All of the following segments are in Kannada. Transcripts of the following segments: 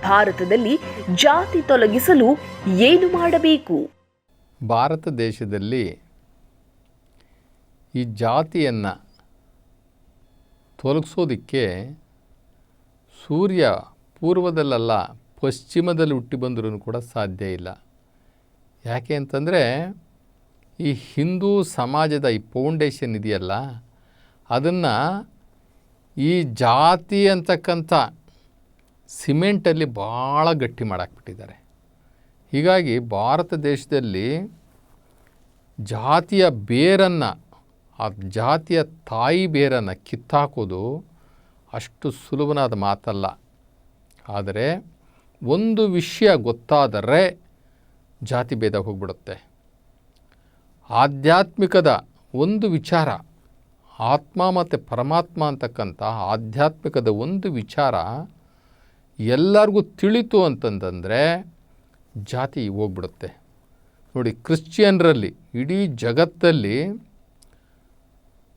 ಭಾರತದಲ್ಲಿ ಜಾತಿ ತೊಲಗಿಸಲು ಏನು ಮಾಡಬೇಕು? ಭಾರತ ದೇಶದಲ್ಲಿ ಈ ಜಾತಿಯನ್ನು ತೊಲಗಿಸೋದಕ್ಕೆ ಸೂರ್ಯ ಪೂರ್ವದಲ್ಲ ಪಶ್ಚಿಮದಲ್ಲಿ ಹುಟ್ಟಿ ಬಂದರೂ ಕೂಡ ಸಾಧ್ಯ ಇಲ್ಲ. ಯಾಕೆ ಅಂತಂದರೆ ಈ ಹಿಂದೂ ಸಮಾಜದ ಈ ಫೌಂಡೇಶನ್ ಇದೆಯಲ್ಲ, ಅದನ್ನು ಈ ಜಾತಿ ಅಂತಕ್ಕಂಥ ಸಿಮೆಂಟಲ್ಲಿ ಭಾಳ ಗಟ್ಟಿ ಮಾಡಾಕ್ಬಿಟ್ಟಿದ್ದಾರೆ. ಹೀಗಾಗಿ ಭಾರತ ದೇಶದಲ್ಲಿ ಜಾತಿಯ ಬೇರನ್ನು, ಆ ಜಾತಿಯ ತಾಯಿ ಬೇರನ್ನು ಕಿತ್ತಾಕೋದು ಅಷ್ಟು ಸುಲಭನಾದ ಮಾತಲ್ಲ. ಆದರೆ ಒಂದು ವಿಷಯ ಗೊತ್ತಾದರೆ ಜಾತಿ ಭೇದ ಹೋಗ್ಬಿಡುತ್ತೆ. ಆಧ್ಯಾತ್ಮಿಕದ ಒಂದು ವಿಚಾರ, ಆತ್ಮ ಮತ್ತು ಪರಮಾತ್ಮ ಅಂತಕ್ಕಂಥ ಆಧ್ಯಾತ್ಮಿಕದ ಒಂದು ವಿಚಾರ ಎಲ್ಲರಿಗೂ ತಿಳಿತು ಅಂತಂದರೆ ಜಾತಿ ಹೋಗ್ಬಿಡುತ್ತೆ. ನೋಡಿ, ಕ್ರಿಶ್ಚಿಯನ್ರಲ್ಲಿ, ಇಡೀ ಜಗತ್ತಲ್ಲಿ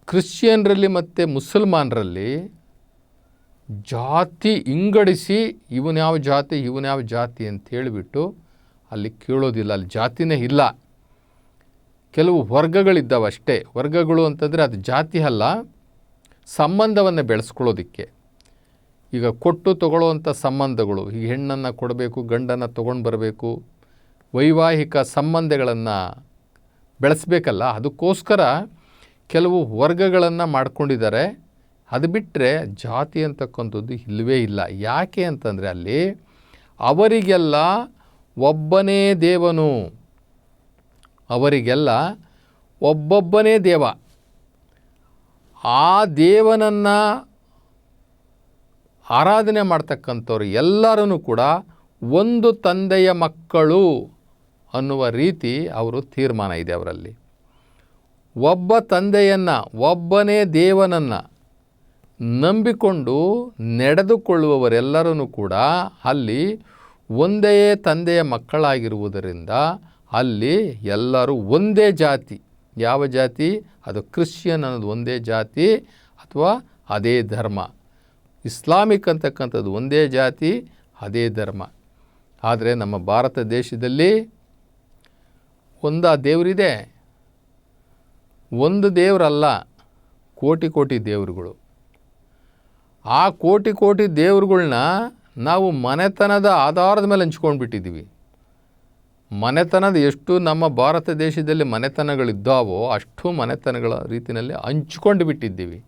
ಕ್ರಿಶ್ಚಿಯನ್ರಲ್ಲಿ ಮತ್ತು ಮುಸಲ್ಮಾನರಲ್ಲಿ ಜಾತಿ ಇಂಗಡಿಸಿ ಇವನ್ಯಾವ ಜಾತಿ ಇವನ್ಯಾವ ಜಾತಿ ಅಂತ ಹೇಳಿಬಿಟ್ಟು ಅಲ್ಲಿ ಕೇಳೋದಿಲ್ಲ. ಅಲ್ಲಿ ಜಾತಿನೇ ಇಲ್ಲ. ಕೆಲವು ವರ್ಗಗಳಿದ್ದಾವೆ ಅಷ್ಟೇ. ವರ್ಗಗಳು ಅಂತಂದರೆ ಅದು ಜಾತಿ ಅಲ್ಲ, ಸಂಬಂಧವನ್ನು ಬೆಳೆಸ್ಕೊಳ್ಳೋದಕ್ಕೆ. ಈಗ ಕೊಟ್ಟು ತಗೊಳ್ಳೋವಂಥ ಸಂಬಂಧಗಳು, ಈಗ ಹೆಣ್ಣನ್ನು ಕೊಡಬೇಕು, ಗಂಡನ್ನು ತೊಗೊಂಡು ಬರಬೇಕು, ವೈವಾಹಿಕ ಸಂಬಂಧಗಳನ್ನು ಬೆಳೆಸಬೇಕಲ್ಲ, ಅದಕ್ಕೋಸ್ಕರ ಕೆಲವು ವರ್ಗಗಳನ್ನು ಮಾಡ್ಕೊಂಡಿದ್ದಾರೆ. ಅದು ಬಿಟ್ಟರೆ ಜಾತಿ ಅಂತಕ್ಕಂಥದ್ದು ಇಲ್ಲವೇ ಇಲ್ಲ. ಯಾಕೆ ಅಂತಂದರೆ ಅಲ್ಲಿ ಅವರಿಗೆಲ್ಲ ಒಬ್ಬನೇ ದೇವನು, ಅವರಿಗೆಲ್ಲ ಒಬ್ಬೊಬ್ಬನೇ ದೇವ. ಆ ದೇವನನ್ನು ಆರಾಧನೆ ಮಾಡ್ತಕ್ಕಂಥವ್ರು ಎಲ್ಲರೂ ಕೂಡ ಒಂದು ತಂದೆಯ ಮಕ್ಕಳು ಅನ್ನುವ ರೀತಿ ಅವರು ತೀರ್ಮಾನ ಇದೆ ಅವರಲ್ಲಿ. ಒಬ್ಬ ತಂದೆಯನ್ನು, ಒಬ್ಬನೇ ದೇವನನ್ನು ನಂಬಿಕೊಂಡು ನಡೆದುಕೊಳ್ಳುವವರೆಲ್ಲರೂ ಕೂಡ ಅಲ್ಲಿ ಒಂದೇ ತಂದೆಯ ಮಕ್ಕಳಾಗಿರುವುದರಿಂದ ಅಲ್ಲಿ ಎಲ್ಲರೂ ಒಂದೇ ಜಾತಿ. ಯಾವ ಜಾತಿ? ಅದು ಕ್ರಿಶ್ಚಿಯನ್ ಅನ್ನೋದು ಒಂದೇ ಜಾತಿ ಅಥವಾ ಅದೇ ಧರ್ಮ. ಇಸ್ಲಾಮಿಕ್ ಅಂತಕ್ಕಂಥದ್ದು ಒಂದೇ ಜಾತಿ, ಅದೇ ಧರ್ಮ. ಆದರೆ ನಮ್ಮ ಭಾರತ ದೇಶದಲ್ಲಿ ಒಂದು ದೇವರಿದೆ, ಒಂದು ದೇವರಲ್ಲ, ಕೋಟಿ ಕೋಟಿ ದೇವರುಗಳು. ಆ ಕೋಟಿ ಕೋಟಿ ದೇವರುಗಳ್ನ ನಾವು ಮನೆತನದ ಆಧಾರದ ಮೇಲೆ ಹಂಚ್ಕೊಂಡ್ಬಿಟ್ಟಿದ್ದೀವಿ. ಮನೆತನದ ಎಷ್ಟು ನಮ್ಮ ಭಾರತ ದೇಶದಲ್ಲಿ ಮನೆತನಗಳಿದ್ದಾವೋ ಅಷ್ಟು ಮನೆತನಗಳ ರೀತಿಯಲ್ಲಿ ಹಂಚ್ಕೊಂಡು ಬಿಟ್ಟಿದ್ದೀವಿ.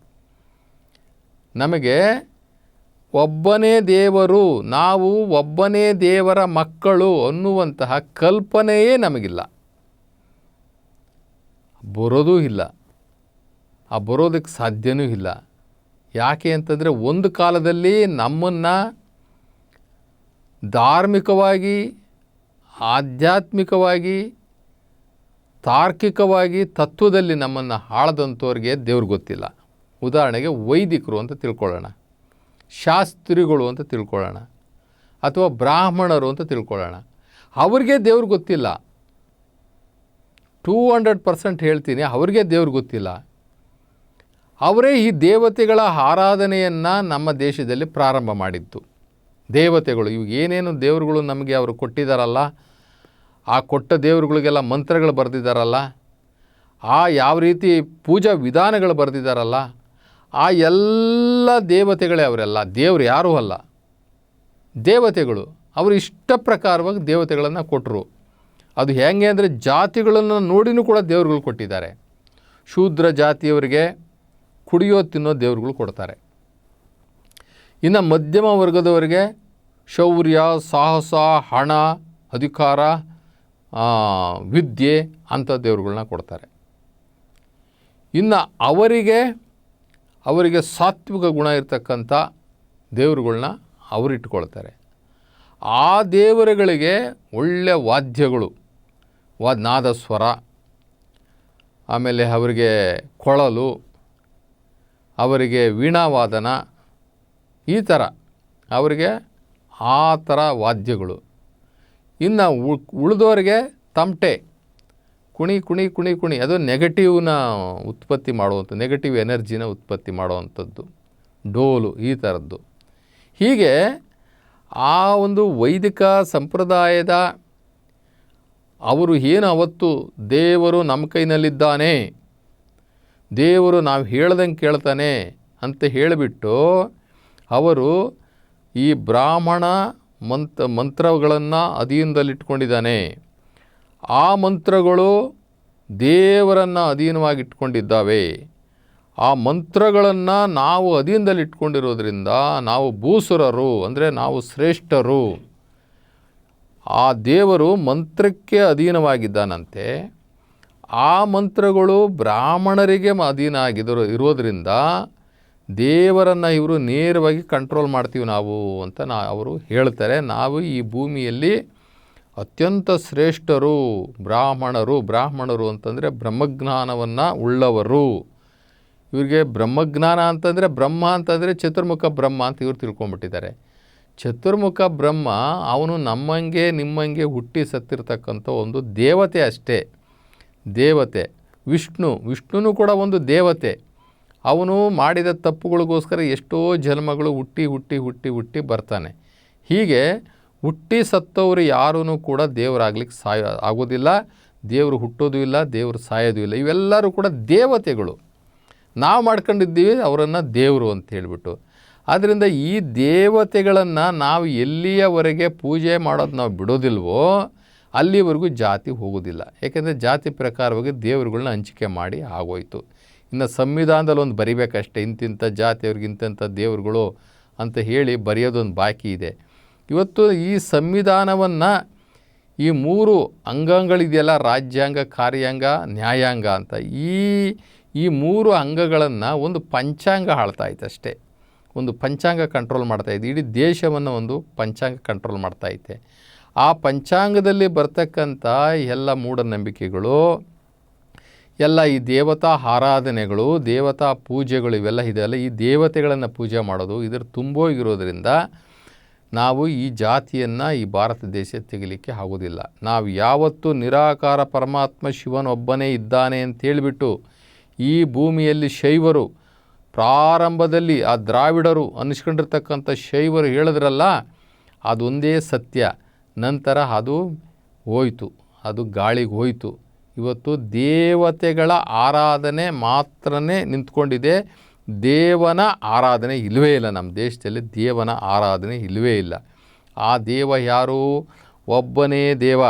ನಮಗೆ ಒಬ್ಬನೇ ದೇವರು, ನಾವು ಒಬ್ಬನೇ ದೇವರ ಮಕ್ಕಳು ಅನ್ನುವಂತಹ ಕಲ್ಪನೆಯೇ ನಮಗಿಲ್ಲ, ಬರೋದೂ ಇಲ್ಲ, ಆ ಬರೋದಕ್ಕೆ ಸಾಧ್ಯವೂ ಇಲ್ಲ. ಯಾಕೆ ಅಂತಂದರೆ ಒಂದು ಕಾಲದಲ್ಲಿ ನಮ್ಮನ್ನು ಧಾರ್ಮಿಕವಾಗಿ, ಆಧ್ಯಾತ್ಮಿಕವಾಗಿ, ತಾರ್ಕಿಕವಾಗಿ, ತತ್ವದಲ್ಲಿ ನಮ್ಮನ್ನು ಆಳದಂಥವ್ರಿಗೆ ದೇವ್ರಿಗೆ ಗೊತ್ತಿಲ್ಲ. ಉದಾಹರಣೆಗೆ ವೈದಿಕರು ಅಂತ ತಿಳ್ಕೊಳ್ಳೋಣ, ಶಾಸ್ತ್ರಿಗಳು ಅಂತ ತಿಳ್ಕೊಳ್ಳೋಣ, ಅಥವಾ ಬ್ರಾಹ್ಮಣರು ಅಂತ ತಿಳ್ಕೊಳ್ಳೋಣ. ಅವ್ರಿಗೆ ದೇವ್ರಿಗೆ ಗೊತ್ತಿಲ್ಲ. 200% ಹೇಳ್ತೀನಿ, ಅವ್ರಿಗೆ ದೇವ್ರಿಗೆ ಗೊತ್ತಿಲ್ಲ. ಅವರೇ ಈ ದೇವತೆಗಳ ಆರಾಧನೆಯನ್ನು ನಮ್ಮ ದೇಶದಲ್ಲಿ ಪ್ರಾರಂಭ ಮಾಡಿದ್ದು. ದೇವತೆಗಳು, ಇವು ಏನೇನು ದೇವರುಗಳು ನಮಗೆ ಅವರು ಕೊಟ್ಟಿದ್ದಾರಲ್ಲ, ಆ ಕೊಟ್ಟ ದೇವರುಗಳಿಗೆಲ್ಲ ಮಂತ್ರಗಳು ಬರೆದಿದ್ದಾರಲ್ಲ, ಆ ಯಾವ ರೀತಿ ಪೂಜಾ ವಿಧಾನಗಳು ಬರೆದಿದ್ದಾರಲ್ಲ, ಆ ಎಲ್ಲ ದೇವತೆಗಳೇ ಅವರೆಲ್ಲ. ದೇವರು ಯಾರೂ ಅಲ್ಲ, ದೇವತೆಗಳು. ಅವರು ಇಷ್ಟ ಪ್ರಕಾರವಾಗಿ ದೇವತೆಗಳನ್ನು ಕೊಟ್ಟರು. ಅದು ಹೇಗೆ ಅಂದರೆ ಜಾತಿಗಳನ್ನು ನೋಡಿನೂ ಕೂಡ ದೇವರುಗಳು ಕೊಟ್ಟಿದ್ದಾರೆ. ಶೂದ್ರ ಜಾತಿಯವರಿಗೆ ಕುಡಿಯೋ ತಿನ್ನೋ ದೇವರುಗಳು ಕೊಡ್ತಾರೆ. ಇನ್ನು ಮಧ್ಯಮ ವರ್ಗದವರಿಗೆ ಶೌರ್ಯ, ಸಾಹಸ, ಹಣ, ಅಧಿಕಾರ, ವಿದ್ಯೆ ಅಂಥ ದೇವರುಗಳನ್ನ ಕೊಡ್ತಾರೆ. ಇನ್ನು ಅವರಿಗೆ ಸಾತ್ವಿಕ ಗುಣ ಇರತಕ್ಕಂಥ ದೇವರುಗಳನ್ನ ಅವರಿಟ್ಕೊಳ್ತಾರೆ. ಆ ದೇವರುಗಳಿಗೆ ಒಳ್ಳೆಯ ವಾದ್ಯಗಳು, ನಾದಸ್ವರ, ಆಮೇಲೆ ಅವರಿಗೆ ಕೊಳಲು, ಅವರಿಗೆ ವೀಣಾವಾದನ, ಈ ಥರ ಅವರಿಗೆ ಆ ಥರ ವಾದ್ಯಗಳು. ಇನ್ನು ಉಳಿದವರಿಗೆ ತಮಟೆ, ಕುಣಿ ಕುಣಿ ಕುಣಿ ಕುಣಿ, ಅದು ನೆಗೆಟಿವ್ನ ಉತ್ಪತ್ತಿ ಮಾಡುವಂಥ, ನೆಗೆಟಿವ್ ಎನರ್ಜಿನ ಉತ್ಪತ್ತಿ ಮಾಡುವಂಥದ್ದು, ಡೋಲು, ಈ ಥರದ್ದು. ಹೀಗೆ ಆ ಒಂದು ವೈದಿಕ ಸಂಪ್ರದಾಯದ ಅವರು ಏನು ಅವತ್ತು ದೇವರು ನಮ್ಮ ಕೈನಲ್ಲಿದ್ದಾನೆ, ದೇವರು ನಾವು ಹೇಳ್ದಂಗೆ ಕೇಳ್ತಾನೆ ಅಂತ ಹೇಳಿಬಿಟ್ಟು ಅವರು ಈ ಬ್ರಾಹ್ಮಣ ಮಂತ್ರಗಳನ್ನು ಅಧೀನದಲ್ಲಿಟ್ಕೊಂಡಿದ್ದಾನೆ. ಆ ಮಂತ್ರಗಳು ದೇವರನ್ನು ಅಧೀನವಾಗಿಟ್ಕೊಂಡಿದ್ದಾವೆ. ಆ ಮಂತ್ರಗಳನ್ನು ನಾವು ಅಧೀನದಲ್ಲಿಟ್ಕೊಂಡಿರೋದ್ರಿಂದ ನಾವು ಭೂಸುರರು, ಅಂದರೆ ನಾವು ಶ್ರೇಷ್ಠರು. ಆ ದೇವರು ಮಂತ್ರಕ್ಕೆ ಅಧೀನವಾಗಿದ್ದಾನಂತೆ. ಆ ಮಂತ್ರಗಳು ಬ್ರಾಹ್ಮಣರಿಗೆ ಅಧೀನ ಇರೋದ್ರಿಂದ ದೇವರನ್ನು ಇವರು ನೇರವಾಗಿ ಕಂಟ್ರೋಲ್ ಮಾಡ್ತೀವಿ ನಾವು ಅಂತ ಅವರು ಹೇಳ್ತಾರೆ. ನಾವು ಈ ಭೂಮಿಯಲ್ಲಿ ಅತ್ಯಂತ ಶ್ರೇಷ್ಠರು ಬ್ರಾಹ್ಮಣರು ಅಂತಂದರೆ ಬ್ರಹ್ಮಜ್ಞಾನವನ್ನು ಉಳ್ಳವರು. ಇವರಿಗೆ ಬ್ರಹ್ಮಜ್ಞಾನ ಅಂತಂದರೆ ಬ್ರಹ್ಮ ಅಂತಂದರೆ ಚತುರ್ಮುಖ ಬ್ರಹ್ಮ ಅಂತ ಇವರು ತಿಳ್ಕೊಂಬಿಟ್ಟಿದ್ದಾರೆ. ಚತುರ್ಮುಖ ಬ್ರಹ್ಮ ಅವನು ನಮ್ಮಂಗೆ ನಿಮ್ಮಂಗೆ ಹುಟ್ಟಿ ಸತ್ತಿರ್ತಕ್ಕಂಥ ಒಂದು ದೇವತೆ ಅಷ್ಟೇ. ದೇವತೆ ವಿಷ್ಣುನೂ ಕೂಡ ಒಂದು ದೇವತೆ. ಅವನು ಮಾಡಿದ ತಪ್ಪುಗಳಿಗೋಸ್ಕರ ಎಷ್ಟೋ ಜನ್ಮಗಳು ಹುಟ್ಟಿ ಬರ್ತಾನೆ. ಹೀಗೆ ಹುಟ್ಟಿ ಸತ್ತವರು ಯಾರೂ ಕೂಡ ದೇವರಾಗ್ಲಿಕ್ಕೆ ಆಗೋದಿಲ್ಲ. ದೇವರು ಹುಟ್ಟೋದು ಇಲ್ಲ, ದೇವರು ಸಾಯೋದು ಇಲ್ಲ. ಇವೆಲ್ಲರೂ ಕೂಡ ದೇವತೆಗಳು. ನಾವು ಮಾಡ್ಕೊಂಡಿದ್ದೀವಿ ಅವರನ್ನು ದೇವರು ಅಂತ ಹೇಳಿಬಿಟ್ಟು. ಆದ್ದರಿಂದ ಈ ದೇವತೆಗಳನ್ನು ನಾವು ಎಲ್ಲಿಯವರೆಗೆ ಪೂಜೆ ಮಾಡೋದು ನಾವು ಬಿಡೋದಿಲ್ವೋ ಅಲ್ಲಿವರೆಗೂ ಜಾತಿ ಹೋಗೋದಿಲ್ಲ. ಏಕೆಂದರೆ ಜಾತಿ ಪ್ರಕಾರವಾಗಿ ದೇವರುಗಳನ್ನ ಹಂಚಿಕೆ ಮಾಡಿ ಆಗೋಯ್ತು. ಇನ್ನು ಸಂವಿಧಾನದಲ್ಲಿ ಒಂದು ಬರಿಬೇಕಷ್ಟೇ, ಇಂತಿಂಥ ಜಾತಿಯವ್ರಿಗೆ ಇಂತಿಂಥ ದೇವರುಗಳು ಅಂತ ಹೇಳಿ ಬರೆಯೋದೊಂದು ಬಾಕಿ ಇದೆ. ಇವತ್ತು ಈ ಸಂವಿಧಾನವನ್ನು ಈ 3 ಅಂಗಗಳಿದೆಯಲ್ಲ, ರಾಜ್ಯಾಂಗ, ಕಾರ್ಯಾಂಗ, ನ್ಯಾಯಾಂಗ ಅಂತ, ಈ 3 ಅಂಗಗಳನ್ನು ಒಂದು ಪಂಚಾಂಗ ಆಳ್ತಾಯಿತ್ತು ಅಷ್ಟೇ. ಒಂದು ಪಂಚಾಂಗ ಕಂಟ್ರೋಲ್ ಮಾಡ್ತಾಯಿತ್ತು. ಇಡೀ ದೇಶವನ್ನು ಒಂದು ಪಂಚಾಂಗ ಕಂಟ್ರೋಲ್ ಮಾಡ್ತಾಯಿತ್ತೆ. ಆ ಪಂಚಾಂಗದಲ್ಲಿ ಬರ್ತಕ್ಕಂಥ ಎಲ್ಲ ಮೂಢನಂಬಿಕೆಗಳು, ಎಲ್ಲ ಈ ದೇವತಾ ಆರಾಧನೆಗಳು, ದೇವತಾ ಪೂಜೆಗಳು ಇವೆಲ್ಲ ಇದೆಯಲ್ಲ, ಈ ದೇವತೆಗಳನ್ನು ಪೂಜೆ ಮಾಡೋದು ಇದರ ತುಂಬೋಗಿರೋದ್ರಿಂದ ನಾವು ಈ ಜಾತಿಯನ್ನು ಈ ಭಾರತ ದೇಶ ತೆಗಿಲಿಕ್ಕೆ ಆಗೋದಿಲ್ಲ. ನಾವು ಯಾವತ್ತೂ ನಿರಾಕಾರ ಪರಮಾತ್ಮ ಶಿವನೊಬ್ಬನೇ ಇದ್ದಾನೆ ಅಂತೇಳಿಬಿಟ್ಟು ಈ ಭೂಮಿಯಲ್ಲಿ ಶೈವರು ಪ್ರಾರಂಭದಲ್ಲಿ ಆ ದ್ರಾವಿಡರು ಅನ್ನಿಸ್ಕೊಂಡಿರ್ತಕ್ಕಂಥ ಶೈವರು ಹೇಳಿದ್ರಲ್ಲ, ಅದೊಂದೇ ಸತ್ಯ. ನಂತರ ಅದು ಹೋಯಿತು, ಅದು ಗಾಳಿಗೆ ಹೋಯಿತು. ಇವತ್ತು ದೇವತೆಗಳ ಆರಾಧನೆ ಮಾತ್ರನೇ ನಿಂತ್ಕೊಂಡಿದೆ. ದೇವನ ಆರಾಧನೆ ಇಲ್ಲವೇ ಇಲ್ಲ. ನಮ್ಮ ದೇಶದಲ್ಲಿ ದೇವನ ಆರಾಧನೆ ಇಲ್ಲವೇ ಇಲ್ಲ. ಆ ದೇವ ಯಾರು? ಒಬ್ಬನೇ ದೇವ.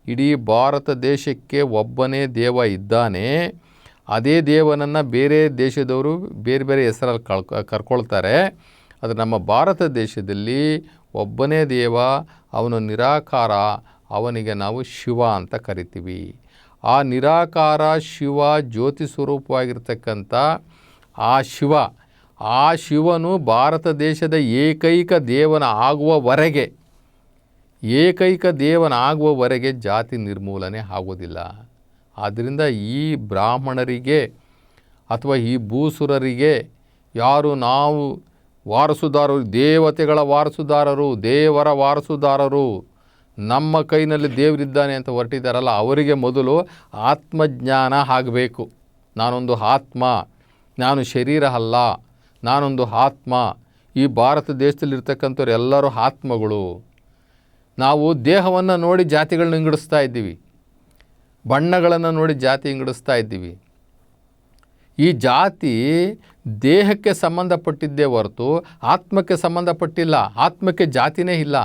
ಇಡೀ ಭಾರತ ದೇಶಕ್ಕೆ ಒಬ್ಬನೇ ದೇವ ಇದ್ದಾನೆ. ಅದೇ ದೇವನನ್ನು ಬೇರೆ ದೇಶದವರು ಬೇರೆ ಬೇರೆ ಹೆಸರಲ್ಲಿ ಕರ್ಕೊಳ್ತಾರೆ. ಅದು ನಮ್ಮ ಭಾರತ ದೇಶದಲ್ಲಿ ಒಬ್ಬನೇ ದೇವ, ಅವನು ನಿರಾಕಾರ. ಅವನಿಗೆ ನಾವು ಶಿವ ಅಂತ ಕರಿತೀವಿ. ಆ ನಿರಾಕಾರ ಶಿವ ಜ್ಯೋತಿ ಸ್ವರೂಪವಾಗಿರ್ತಕ್ಕಂಥ ಆ ಶಿವನು ಭಾರತ ದೇಶದ ಏಕೈಕ ದೇವನಾಗುವವರೆಗೆ ಜಾತಿ ನಿರ್ಮೂಲನೆ ಆಗೋದಿಲ್ಲ. ಆದ್ದರಿಂದ ಈ ಬ್ರಾಹ್ಮಣರಿಗೆ ಅಥವಾ ಈ ಭೂಸುರರಿಗೆ ಯಾರು ನಾವು ವಾರಸುದಾರರು, ದೇವತೆಗಳ ವಾರಸುದಾರರು, ದೇವರ ವಾರಸುದಾರರು, ನಮ್ಮ ಕೈನಲ್ಲಿ ದೇವರಿದ್ದಾನೆ ಅಂತ ಹೊರಟಿದ್ದಾರಲ್ಲ, ಅವರಿಗೆ ಮೊದಲು ಆತ್ಮಜ್ಞಾನ ಆಗಬೇಕು. ನಾನೊಂದು ಆತ್ಮ, ನಾನು ಶರೀರ ಅಲ್ಲ, ನಾನೊಂದು ಆತ್ಮ. ಈ ಭಾರತ ದೇಶದಲ್ಲಿರ್ತಕ್ಕಂಥವ್ರು ಎಲ್ಲರೂ ಆತ್ಮಗಳು. ನಾವು ದೇಹವನ್ನು ನೋಡಿ ಜಾತಿಗಳನ್ನ ವಿಂಗಡಿಸ್ತಾ ಇದ್ದೀವಿ, ಬಣ್ಣಗಳನ್ನು ನೋಡಿ ಜಾತಿ ವಿಂಗಡಿಸ್ತಾ ಇದ್ದೀವಿ. ಈ ಜಾತಿ ದೇಹಕ್ಕೆ ಸಂಬಂಧಪಟ್ಟಿದ್ದೇ ಹೊರತು ಆತ್ಮಕ್ಕೆ ಸಂಬಂಧಪಟ್ಟಿಲ್ಲ. ಆತ್ಮಕ್ಕೆ ಜಾತಿನೇ ಇಲ್ಲ.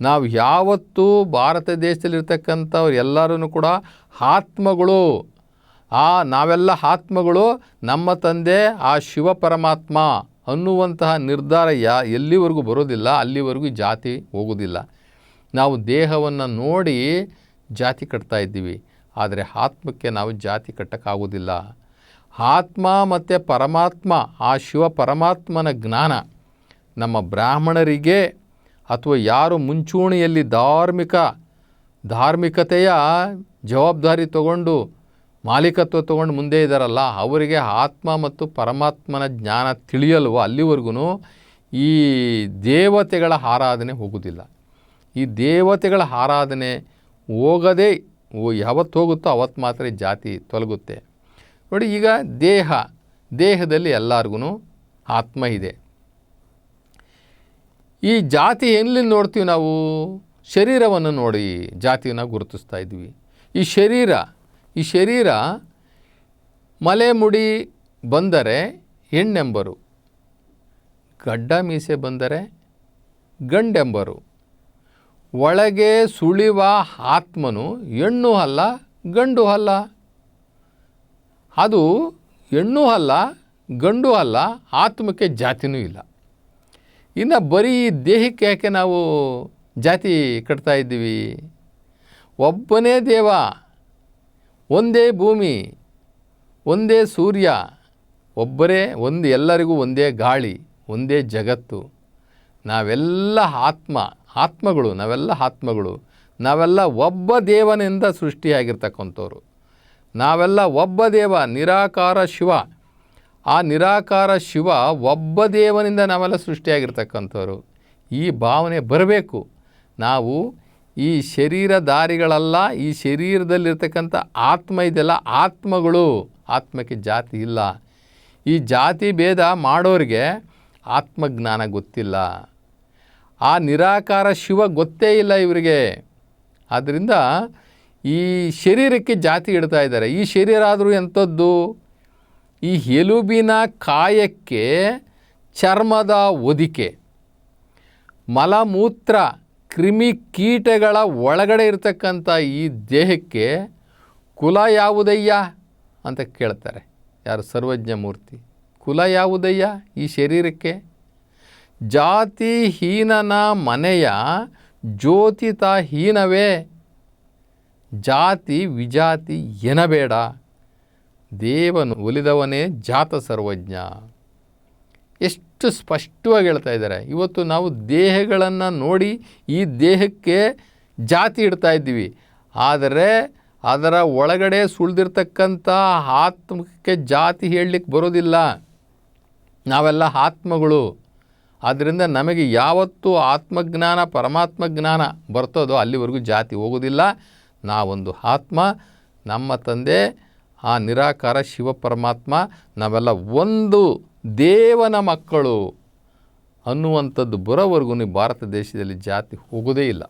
ನಾವು ಯಾವತ್ತೂ ಭಾರತ ದೇಶದಲ್ಲಿರ್ತಕ್ಕಂಥವ್ರು ಎಲ್ಲರೂ ಕೂಡ ಆತ್ಮಗಳು. ನಾವೆಲ್ಲ ಆತ್ಮಗಳು. ನಮ್ಮ ತಂದೆ ಆ ಶಿವ ಪರಮಾತ್ಮ ಅನ್ನುವಂತಹ ನಿರ್ಧಾರ ಎಲ್ಲಿವರೆಗೂ ಬರೋದಿಲ್ಲ ಅಲ್ಲಿವರೆಗೂ ಜಾತಿ ಹೋಗೋದಿಲ್ಲ. ನಾವು ದೇಹವನ್ನು ನೋಡಿ ಜಾತಿ ಕಟ್ತಾ ಇದ್ದೀವಿ, ಆದರೆ ಆತ್ಮಕ್ಕೆ ನಾವು ಜಾತಿ ಕಟ್ಟೋಕ್ಕಾಗೋದಿಲ್ಲ. ಆತ್ಮ ಮತ್ತು ಪರಮಾತ್ಮ, ಆ ಶಿವ ಪರಮಾತ್ಮನ ಜ್ಞಾನ ನಮ್ಮ ಬ್ರಾಹ್ಮಣರಿಗೆ ಅಥವಾ ಯಾರು ಮುಂಚೂಣಿಯಲ್ಲಿ ಧಾರ್ಮಿಕತೆಯ ಜವಾಬ್ದಾರಿ ತಗೊಂಡು ಮಾಲೀಕತ್ವ ತಗೊಂಡು ಮುಂದೆ ಇದ್ದಾರಲ್ಲ, ಅವರಿಗೆ ಆತ್ಮ ಮತ್ತು ಪರಮಾತ್ಮನ ಜ್ಞಾನ ತಿಳಿಯಲ್ವೋ ಅಲ್ಲಿವರೆಗೂ ಈ ದೇವತೆಗಳ ಆರಾಧನೆ ಹೋಗೋದಿಲ್ಲ. ಈ ದೇವತೆಗಳ ಆರಾಧನೆ ಹೋಗದೆ ಯಾವತ್ತು ಹೋಗುತ್ತೋ ಅವತ್ತು ಮಾತ್ರ ಜಾತಿ ತೊಲಗುತ್ತೆ. ನೋಡಿ, ಈಗ ದೇಹದಲ್ಲಿ ಎಲ್ಲರಿಗೂ ಆತ್ಮ ಇದೆ. ಈ ಜಾತಿ ಎಲ್ಲಿ ನೋಡ್ತೀವಿ ನಾವು? ಶರೀರವನ್ನು ನೋಡಿ ಜಾತಿಯನ್ನು ಗುರುತಿಸ್ತಾ ಇದ್ವಿ. ಈ ಶರೀರ ಮಲೆ ಮುಡಿ ಬಂದರೆ ಹೆಣ್ಣೆಂಬರು, ಗಡ್ಡ ಮೀಸೆ ಬಂದರೆ ಗಂಡೆಂಬರು. ಒಳಗೆ ಸುಳಿವ ಆತ್ಮನು ಹೆಣ್ಣು ಅಲ್ಲ ಗಂಡು ಅಲ್ಲ. ಅದು ಹೆಣ್ಣು ಅಲ್ಲ ಗಂಡು ಅಲ್ಲ, ಆತ್ಮಕ್ಕೆ ಜಾತಿನೂ ಇಲ್ಲ. ಇನ್ನು ಬರೀ ದೇಹಕ್ಕೆ ಯಾಕೆ ನಾವು ಜಾತಿ ಕಟ್ತಾ ಇದ್ದೀವಿ? ಒಬ್ಬನೇ ದೇವ, ಒಂದೇ ಭೂಮಿ, ಒಂದೇ ಸೂರ್ಯ, ಎಲ್ಲರಿಗೂ ಒಂದೇ ಗಾಳಿ, ಒಂದೇ ಜಗತ್ತು. ನಾವೆಲ್ಲ ಆತ್ಮಗಳು, ನಾವೆಲ್ಲ ಒಬ್ಬ ದೇವನಿಂದ ಸೃಷ್ಟಿಯಾಗಿರ್ತಕ್ಕಂಥವ್ರು. ನಾವೆಲ್ಲ ಒಬ್ಬ ದೇವ, ನಿರಾಕಾರ ಶಿವ. ಆ ನಿರಾಕಾರ ಶಿವ ಒಬ್ಬ ದೇವನಿಂದ ನಾವೆಲ್ಲ ಸೃಷ್ಟಿಯಾಗಿರ್ತಕ್ಕಂಥವ್ರು. ಈ ಭಾವನೆ ಬರಬೇಕು. ನಾವು ಈ ಶರೀರಧಾರಿಗಳಲ್ಲ, ಈ ಶರೀರದಲ್ಲಿರ್ತಕ್ಕಂಥ ಆತ್ಮ ಇದೆಲ್ಲ ಆತ್ಮಗಳು. ಆತ್ಮಕ್ಕೆ ಜಾತಿ ಇಲ್ಲ. ಈ ಜಾತಿ ಭೇದ ಮಾಡೋರಿಗೆ ಆತ್ಮಜ್ಞಾನ ಗೊತ್ತಿಲ್ಲ. ಆ ನಿರಾಕಾರ ಶಿವ ಗೊತ್ತೇ ಇಲ್ಲ ಇವರಿಗೆ. ಆದ್ದರಿಂದ ಈ ಶರೀರಕ್ಕೆ ಜಾತಿ ಇಡ್ತಾ ಇದ್ದಾರೆ. ಈ ಶರೀರ ಆದರೂ ಎಂಥದ್ದು? ಈ ಎಲುಬಿನ ಕಾಯಕ್ಕೆ ಚರ್ಮದ ಹೊದಿಕೆ, ಮಲಮೂತ್ರ ಕ್ರಿಮಿ ಕೀಟಗಳ ಒಳಗಡೆ ಇರತಕ್ಕಂಥ ಈ ದೇಹಕ್ಕೆ ಕುಲ ಯಾವುದಯ್ಯ ಅಂತ ಕೇಳ್ತಾರೆ. ಯಾರು? ಸರ್ವಜ್ಞ ಮೂರ್ತಿ. ಕುಲ ಯಾವುದಯ್ಯ ಈ ಶರೀರಕ್ಕೆ? ಜಾತಿಹೀನನ ಮನೆಯ ಜ್ಯೋತಿತ ಹೀನವೇ, ಜಾತಿ ವಿಜಾತಿ ಎನಬೇಡ, ದೇವನು ಒಲಿದವನೇ ಜಾತ ಸರ್ವಜ್ಞ. ಎಷ್ಟು ಸ್ಪಷ್ಟವಾಗಿ ಹೇಳ್ತಾ ಇದ್ದಾರೆ. ಇವತ್ತು ನಾವು ದೇಹಗಳನ್ನು ನೋಡಿ ಈ ದೇಹಕ್ಕೆ ಜಾತಿ ಇಡ್ತಾ ಇದ್ದೀವಿ. ಆದರೆ ಅದರ ಒಳಗಡೆ ಸುಳಿದಿರ್ತಕ್ಕಂಥ ಆತ್ಮಕ್ಕೆ ಜಾತಿ ಹೇಳಲಿಕ್ಕೆ ಬರೋದಿಲ್ಲ. ನಾವೆಲ್ಲ ಆತ್ಮಗಳು. ಆದ್ದರಿಂದ ನಮಗೆ ಯಾವತ್ತೂ ಆತ್ಮಜ್ಞಾನ ಪರಮಾತ್ಮ ಜ್ಞಾನ ಬರ್ತದೋ ಅಲ್ಲಿವರೆಗೂ ಜಾತಿ ಹೋಗೋದಿಲ್ಲ. ನಾವೊಂದು ಆತ್ಮ, ನಮ್ಮ ತಂದೆ ಆ ನಿರಾಕಾರ ಶಿವ ಪರಮಾತ್ಮ, ನಾವೆಲ್ಲ ಒಂದು ದೇವನ ಮಕ್ಕಳು ಅನ್ನುವಂಥದ್ದು ಬರೋವರೆಗೂ ಭಾರತ ದೇಶದಲ್ಲಿ ಜಾತಿ ಹೋಗೋದೇ ಇಲ್ಲ.